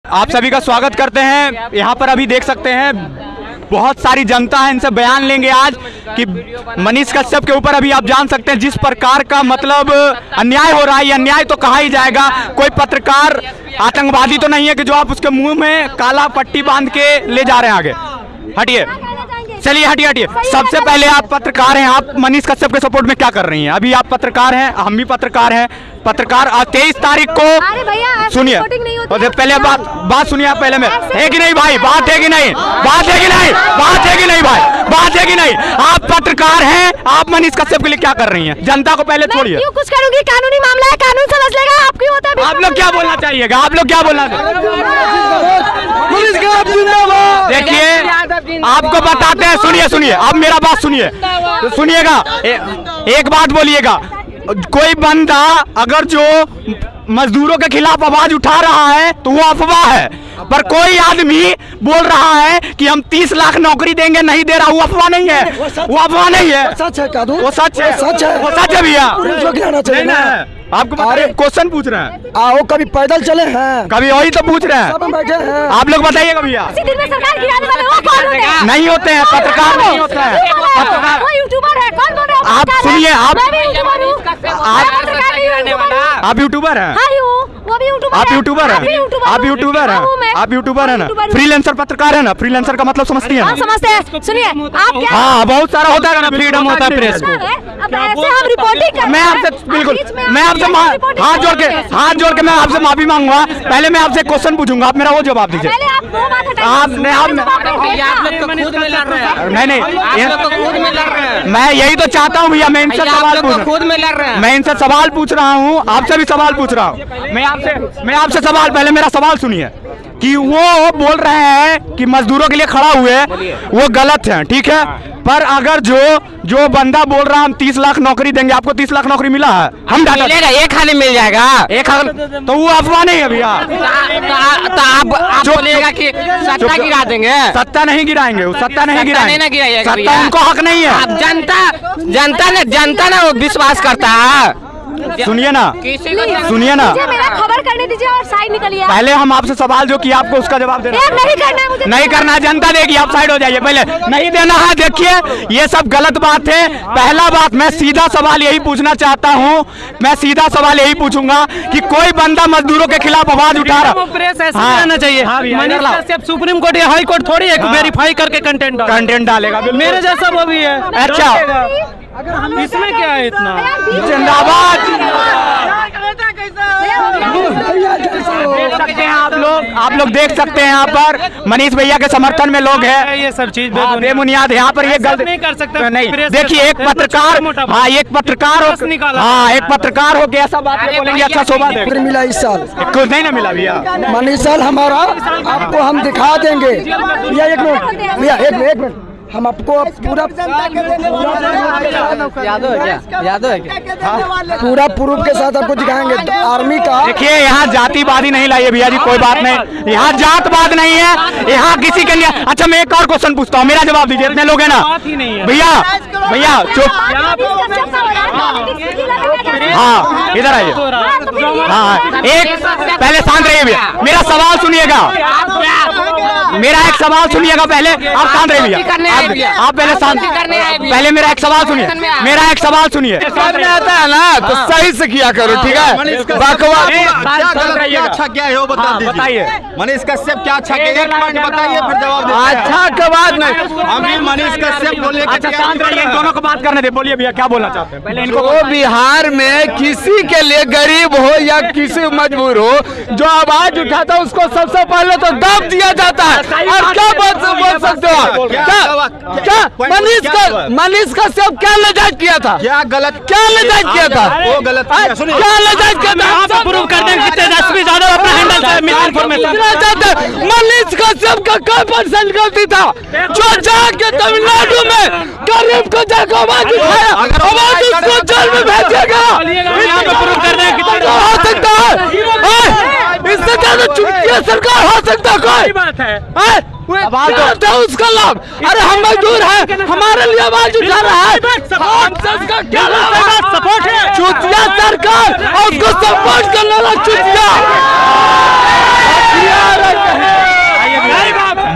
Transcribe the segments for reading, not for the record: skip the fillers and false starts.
आप सभी का स्वागत करते हैं। यहाँ पर अभी देख सकते हैं बहुत सारी जनता है, इनसे बयान लेंगे आज कि मनीष कश्यप के ऊपर अभी आप जान सकते हैं जिस प्रकार का मतलब अन्याय हो रहा है। ये अन्याय तो कहा ही जाएगा। कोई पत्रकार आतंकवादी तो नहीं है कि जो आप उसके मुंह में काला पट्टी बांध के ले जा रहे हैं आगे। हटिए, चलिए हटिए हटिए। सबसे पहले आप पत्रकार हैं, आप मनीष कश्यप के सपोर्ट में क्या कर रही हैं? अभी आप पत्रकार हैं, हम भी पत्रकार हैं। पत्रकार 23 तारीख को सुनिए, पहले बात सुनिए आप पहले में। है कि नहीं भाई? बात है कि नहीं? बात है कि नहीं? बात है कि नहीं भाई? बात है कि नहीं? आप पत्रकार हैं, आप मनीष कश्यप के लिए क्या कर रही हैं? जनता को पहले छोड़िए। क्यों कुछ करूंगी? कानूनी मामला है, कानून समझ लेगा। आप क्यों होता है? आप लोग क्या बोलना चाहिएगा? आप लोग क्या बोलना चाहिए? देखिए आपको बताते हैं, सुनिए सुनिए, अब मेरा बात सुनिए, सुनिएगा। एक बात बोलिएगा, कोई बंदा अगर जो मजदूरों के खिलाफ आवाज उठा रहा है तो वो अफवाह है, पर कोई आदमी बोल रहा है कि हम 30 लाख नौकरी देंगे, नहीं दे रहा, वो अफवाह नहीं है। वो अफवाह नहीं है, सच है। वो सच है, सच है, वो सच है भैया। आपको क्वेश्चन पूछ रहे हैं, आओ कभी पैदल चले हैं, कभी वही तो पूछ रहे हैं, सब बैठे हैं। आप लोग बताइएगा भैया। नहीं होते हैं पत्रकार, नहीं होते हैं पत्रकार। आप सुनिए, आप यूट्यूबर हैं, आप यूट्यूबर हैं, आप यूट्यूबर हैं, आप यूट्यूबर है ना, फ्रीलांसर पत्रकार है ना। फ्रीलांसर का मतलब समझती है? समझते हैं। सुनिए आप क्या, हाँ बहुत सारा होता है ना, फ्रीडम होता है प्रेस को। हम रिपोर्टिंग, मैं आपसे बिल्कुल, मैं आपसे हाथ जोड़ के मैं आपसे माफी मांगूंगा। पहले मैं आपसे क्वेश्चन पूछूंगा, आप मेरा वो जवाब दीजिए। नहीं, मैं यही तो चाहता हूँ भैया। मैं इनसे सवाल मैं इनसे सवाल पूछ रहा हूँ, आपसे भी सवाल पूछ रहा हूँ। मैं आपसे सवाल, पहले मेरा सवाल सुनिए कि वो बोल रहे हैं कि मजदूरों के लिए खड़ा हुए, वो गलत है, ठीक है। पर अगर जो बंदा बोल रहा है हम 30 लाख नौकरी देंगे, आपको 30 लाख नौकरी मिला है? हम मिलेगा, एक खाली मिल जाएगा, एक तो वो अफवाह नहीं है भैया। तो आप बोलिएगा कि सत्ता गिरा देंगे? सत्ता नहीं गिराएंगे, सत्ता नहीं गिराएंगे, सत्ता उनको हक नहीं है। आप जनता ना वो विश्वास करता है। सुनिए ना, सुनिए ना, मेरा खबर करने दीजिए और साइड निकलिए। पहले हम आपसे सवाल जो किया आपको उसका जवाब देना नहीं करना है, मुझे नहीं करना है। जनता देगी, आप साइड हो जाइए। पहले नहीं देना है। देखिए ये सब गलत बात है। पहला बात, मैं सीधा सवाल यही पूछना चाहता हूँ, मैं सीधा सवाल यही पूछूंगा कि कोई बंदा मजदूरों के खिलाफ आवाज उठा रहा, प्रेस ऐसा रहना चाहिए। सुप्रीम कोर्ट या हाई कोर्ट थोड़ी है वेरीफाई करके कंटेंट डालेगा। मेरे जैसा वो भी है। अच्छा, इसमें क्या है इतना? जिंदाबाद। देख सकते हैं आप लोग देख सकते हैं यहाँ पर मनीष भैया के समर्थन में लोग हैं। ये सब चीज बेबुनियाद है यहाँ पर। ये गलत नहीं कर सकते। नहीं, देखिए एक पत्रकार, हाँ एक पत्रकार हो, हाँ एक पत्रकार हो के ऐसा बात बोलेंगे, अच्छा शोभा देगा। मिला इस साल कुछ नहीं ना मिला भैया। मनीष साल हमारा आपको हम दिखा देंगे भैया। एक मिनट भैया, एक मिनट, हम आपको पूरा पूरा प्रूफ के साथ आपको दिखाएंगे। तो आर्मी का देखिए यहाँ जातिवादी नहीं लाइए भैया जी, कोई बात नहीं, यहाँ जातवाद नहीं है, यहाँ किसी के लिए। अच्छा मैं एक और क्वेश्चन पूछता हूँ, मेरा जवाब दीजिए। इतने लोग हैं ना भैया चुप, हाँ इधर आइए। हाँ एक पहले शांत रहिए भैया, मेरा सवाल सुनिएगा, मेरा एक सवाल सुनिएगा। पहले आप शांत रहिए भैया, आप पहले शांत, पहले मेरा एक सवाल सुनिए, मेरा एक सवाल सुनिए। सामने आता है ना तो सही से किया करो, ठीक है? अच्छा क्या है वो बताइए। मनीष कश्यप क्या अच्छा किया, एक पॉइंट बताइए फिर जवाब दीजिए। अच्छा का बात नहीं, हम मनीष कश्यप बोलिए। अच्छा शांत रहिए, दोनों को बात करने दे। बोलिए भैया क्या बोलना चाहते हैं पहले इनको। बिहार में किसी के लिए गरीब हो या किसी मजबूर हो, जो आवाज उठाता है उसको सबसे पहले तो दब दिया जाता है। और क्या बोल सकते हो? क्या मनीष कश्यप क्या लजाज किया था? क्या गलत, क्या लजाज किया था? वो गलत क्या लजाज किया था? प्रूव कर देंगे कितने तेजस्वी यादव अपना हैंडल से मिस इन्फॉर्मेशन। मनीष कश्यप का क्या % गलती था जो जाके तमिलनाडु में गरीब को जाकर आवाज उठाया, आवाज उसको जेल में भेजेगा? प्रूव कर देंगे कितने हो सकता है? इससे ज्यादा चुटकिया सरकार हो सकता है कोई? बात है तो उसका लाभ। अरे हम मजदूर हैं, हमारे लिए आवाज उठा रहा है, क्या सपोर्ट है? चुतिया सरकार और उसको सपोर्ट करने वाला चुतिया।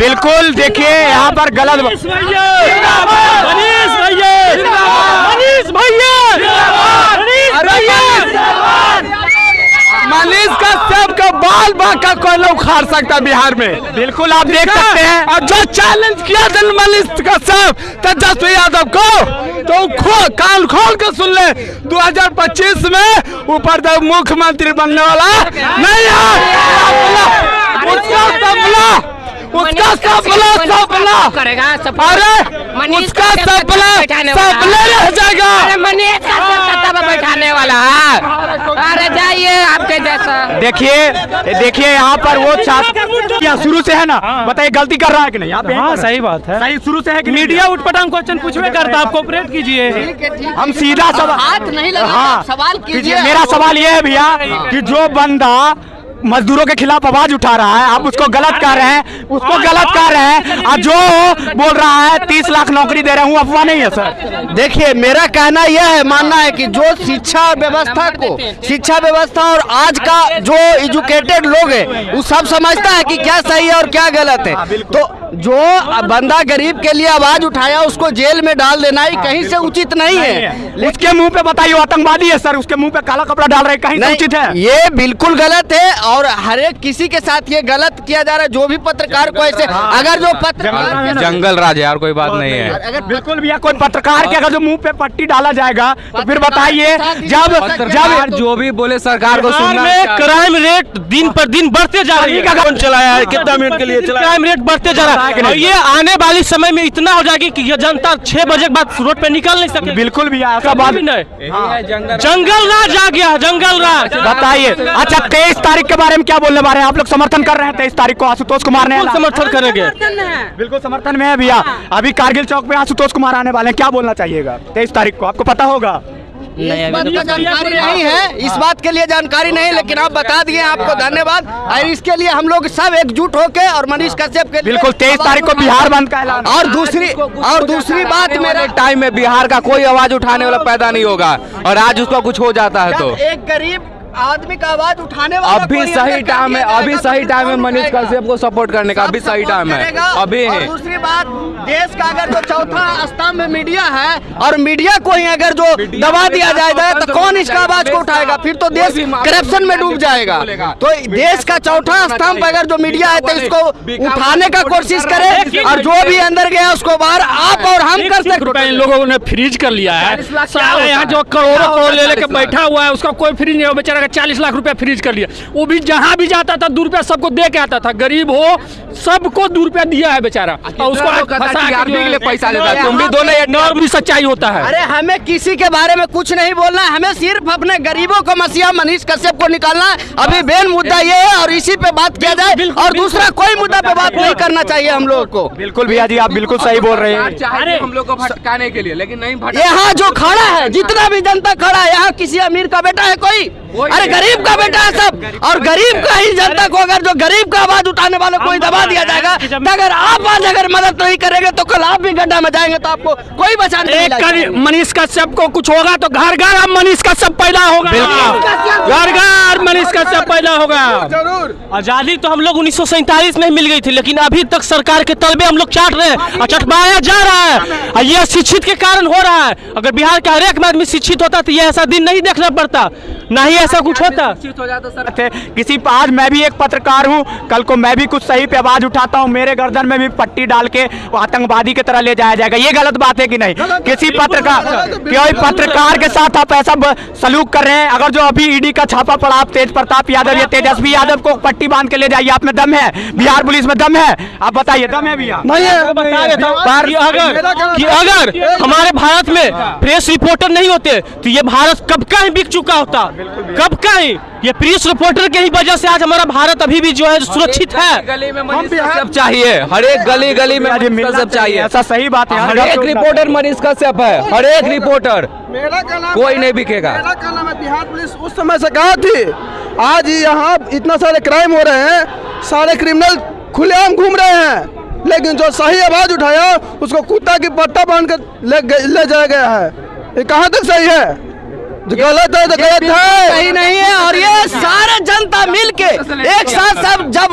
बिल्कुल देखिए यहाँ पर गलत मनीष भैया, मनीष मनीष कश्यप का बाल बाका कौन उखाड़ सकता है बिहार में? बिल्कुल आप देख सकते हैं। और जो चैलेंज किया था मनीष कश्यप तेजस्वी यादव को, तो कान खोल के सुन ले, 2025 में ऊपर तक मुख्यमंत्री बनने वाला नहीं है। उसका सपना करेगा, अरे उसका सपना रह जाएगा। मनीष का बैठाने वाला है। अरे जाइए आपके जैसा। देखिए यहाँ पर वो छात्र क्या शुरू से है ना, बताइए गलती कर रहा है कि नहीं यहाँ पे? हाँ सही बात है, सही शुरू से है कि मीडिया उठपटांग क्वेश्चन पूछवे करता, आप कोऑपरेट कीजिए। हम सीधा सवाल, हाथ नहीं लगा, हाँ सवाल कीजिए। मेरा सवाल ये है भैया कि जो बंदा मजदूरों के खिलाफ आवाज उठा रहा है, आप उसको गलत कह रहे हैं, उसको गलत कह रहे हैं, और जो बोल रहा है 30 लाख नौकरी दे रहा हूँ, अफवाह नहीं है सर? देखिए मेरा कहना यह है, मानना है कि जो शिक्षा व्यवस्था और आज का जो एजुकेटेड लोग है वो सब समझता है कि क्या सही है और क्या गलत है। तो जो बंदा गरीब के लिए आवाज उठाया उसको जेल में डाल देना ही कहीं से उचित नहीं है। उसके मुंह पे बताइए आतंकवादी है सर, उसके मुंह पे काला कपड़ा डाल रहे हैं, कहीं से उचित है? ये बिल्कुल गलत है और हर एक किसी के साथ ये गलत किया जा रहा है। जो भी पत्रकार को ऐसे अगर जो पत्रकार जंगल राज यार कोई बात नहीं है। अगर बिल्कुल भैया कोई पत्रकार के अगर जो मुंह पे पट्टी डाला जाएगा तो फिर बताइए, जब जो भी बोले सरकार को बिहार सुनना। में क्राइम रेट दिन पर दिन बढ़ते जा रही है। कौन चलाया है, कितना मिनट के लिए चलाया? क्राइम रेट बढ़ते जा रहा है और ये आने वाली समय में इतना हो जाएगी कि ये जनता 6 बजे के बाद रोड पे निकल नहीं सके। बिल्कुल भैया ऐसा बात नहीं, जंगल राज आ गया, जंगल राज। बताइए। अच्छा 23 तारीख के बारे में क्या बोलने वाले हैं आप लोग? समर्थन कर रहे हैं 23 तारीख को आशुतोष कुमार ने? समर्थन करेंगे, बिल्कुल समर्थन में है भैया। अभी कारगिल चौक पे आशुतोष कुमार आने वाले हैं, क्या बोलना चाहिएगा 23 तारीख को? आपको पता होगा? इस बात का जानकारी नहीं है, इस बात के लिए जानकारी नहीं, लेकिन आप बता दिए, आपको धन्यवाद। और इसके लिए हम लोग सब एकजुट होके और मनीष कश्यप के बिल्कुल 23 तारीख को बिहार बंद का ऐलान। और दूसरी बात, मेरे टाइम में बिहार का कोई आवाज उठाने वाला पैदा नहीं होगा और आज उसका कुछ हो जाता है तो एक गरीब आदमी का आवाज उठाने वाला अभी सही टाइम है, अभी सही टाइम है मनीष कश्यप को सपोर्ट करने का, अभी सही टाइम है, अभी है। दूसरी बात, देश का अगर जो चौथा स्तंभ मीडिया है और मीडिया को ही अगर जो दबा दिया जाएगा तो कौन इसका आवाज को उठाएगा? फिर तो देश करप्शन में डूब जाएगा। तो देश का चौथा स्तंभ अगर जो मीडिया है तो इसको उठाने का कोशिश करे और जो भी अंदर गया उसको बाहर आप और हम कर सकते। इन लोगों ने फ्रीज कर लिया है, यहाँ जो करोड़ों करोड़ ले लेके बैठा हुआ है उसका कोई फ्रीज नहीं हो, बेचारा 40 लाख रुपया फ्रीज कर लिया। वो भी जहाँ भी जाता था 2 रुपया सबको दे के आता था, गरीब हो सबको 2 रुपया दिया है बेचारा, और उसको के लिए पैसा लेता है। तुम भी दोनों नॉर्मली सच्चाई होता है। अरे हमें किसी के बारे में कुछ नहीं बोलना है, हमें सिर्फ अपने गरीबों को मसीहा मनीष कश्यप को निकालना है। अभी मेन मुद्दा ये है और इसी पे बात किया जाए और दूसरा कोई मुद्दा पे बात नहीं करना चाहिए हम लोग को। बिल्कुल भैया जी आप बिल्कुल सही बोल रहे हैं। अरे हम लोग को भटकाने के लिए, लेकिन नहीं यहाँ जो खड़ा है, जितना भी जनता खड़ा है, यहाँ किसी अमीर का बेटा है कोई? अरे गरीब का बेटा है सब, और गरीब का ही जनता को अगर जो गरीब का आवाज उठाने वाले को ही दबा दिया जाएगा तो अगर आप आज अगर मदद नहीं करेंगे तो कल आप भी गड्ढा में जाएंगे तो आपको कोई बचाने नहीं लाएगा। मनीष कश्यप को कुछ होगा तो घर घर अब मनीष कश्यप पैदा होगा, घर घर मनीष कश्यप पैदा होगा। आजादी तो हम लोग 1947 में मिल गई थी, लेकिन अभी तक सरकार के तलबे हम लोग चाट रहे हैं और चटवाया जा रहा है, और ये शिक्षित के कारण हो रहा है। अगर बिहार का हर एक आदमी शिक्षित होता तो ये ऐसा दिन नहीं देखना पड़ता, ना ही ऐसा कुछ होता। किसी आज मैं भी एक पत्रकार हूं, कल को मैं भी कुछ सही पे आवाज उठाता हूं, मेरे गर्दन में भी पट्टी डाल के आतंकवादी की तरह ले जाया जाएगा, ये गलत बात है कि नहीं? किसी पत्रकार के साथ आप ऐसा सलूक कर रहे हैं। अगर जो अभी ईडी का छापा पड़ा, आप तेज प्रताप यादव या तेजस्वी यादव को पट्टी बांध के ले जाइए, आप में दम है? बिहार पुलिस में दम है? आप बताइए, दम है भैया? अगर हमारे भारत में प्रेस रिपोर्टर नहीं होते तो ये भारत कब का ही बिक चुका होता, कब का ही। ये प्रेस रिपोर्टर के ही वजह से आज हमारा भारत अभी भी जो है सुरक्षित है। गली में मनीष कश्यप चाहिए, हर एक गली गली में मनीष कश्यप चाहिए, ऐसा सही बात है। हर एक रिपोर्टर मनीष कश्यप है, हर एक रिपोर्टर, कोई नहीं बिकेगा। मेरा कहना है बिहार पुलिस उस समय से कहा थी, आज यहाँ इतना सारे क्राइम हो रहे हैं, सारे क्रिमिनल खुलेआम घूम रहे हैं, लेकिन जो सही आवाज उठाया उसको कुत्ता की पट्टा बांध कर ले जाया गया है। ये कहाँ तक सही है? जो गलत है तो गलत है, सही नहीं है। और ये सारे जनता मिल के एक साथ सब जब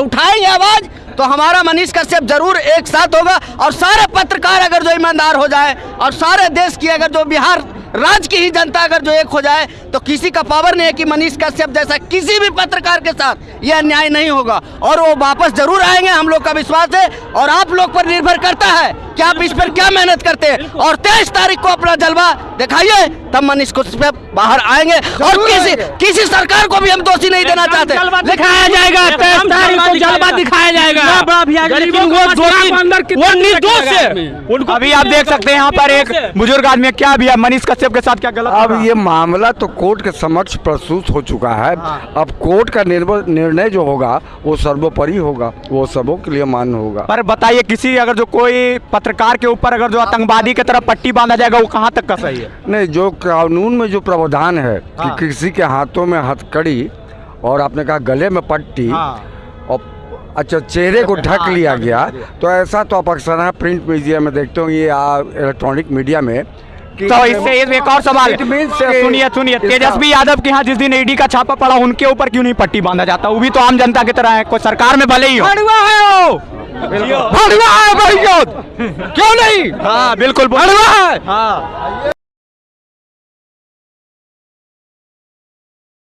उठाएंगे आवाज तो हमारा मनीष कश्यप जरूर एक साथ होगा। और सारे पत्रकार अगर जो ईमानदार हो जाए और सारे देश की अगर जो बिहार राज्य की ही जनता अगर जो एक हो जाए तो किसी का पावर नहीं है कि मनीष कश्यप जैसा किसी भी पत्रकार के साथ ये अन्याय नहीं होगा। और वो वापस जरूर आएंगे, हम लोग का विश्वास है। और आप लोग पर निर्भर करता है कि आप इस पर क्या मेहनत करते हैं। और 23 तारीख को अपना जलवा दिखाइए, तब मनीष कश्यप बाहर आएंगे। और किसी सरकार को भी हम दोषी नहीं देना चाहते। दिखाया जाएगा 23 तारीख को जलवा दिखाया जाएगा, लेकिन वो निर्दोष है। अभी आप देख सकते हैं यहाँ पर एक बुजुर्ग आदमी, क्या भी है मनीष कश्यप के साथ क्या गलत? अब ये मामला तो कोर्ट के समक्ष प्रस्तुत हो चुका है। अब कोर्ट का निर्णय जो होगा वो सर्वोपरि होगा, वो सबों के लिए मान्य होगा। पर बताइए, किसी अगर जो कोई पत्रकार के ऊपर अगर जो आतंकवादी की तरफ पट्टी बांधा जाएगा वो कहाँ तक का सही है? नहीं, जो कानून में जो प्रावधान है कि किसी के हाथों में हथकड़ी और आपने कहा गले में पट्टी और अच्छा चेहरे को ढक लिया गया, तो ऐसा तो आप अक्सर प्रिंट मीडिया में देखते हो, ये इलेक्ट्रॉनिक मीडिया में। तो इससे एक और सवाल, सुनिए तेजस्वी यादव के यहाँ जिस दिन ईडी का छापा पड़ा उनके ऊपर क्यों नहीं पट्टी बांधा जाता? वो भी तो आम जनता की तरह है, कोई सरकार में भले ही हो। क्यों नहीं? हाँ बिल्कुल,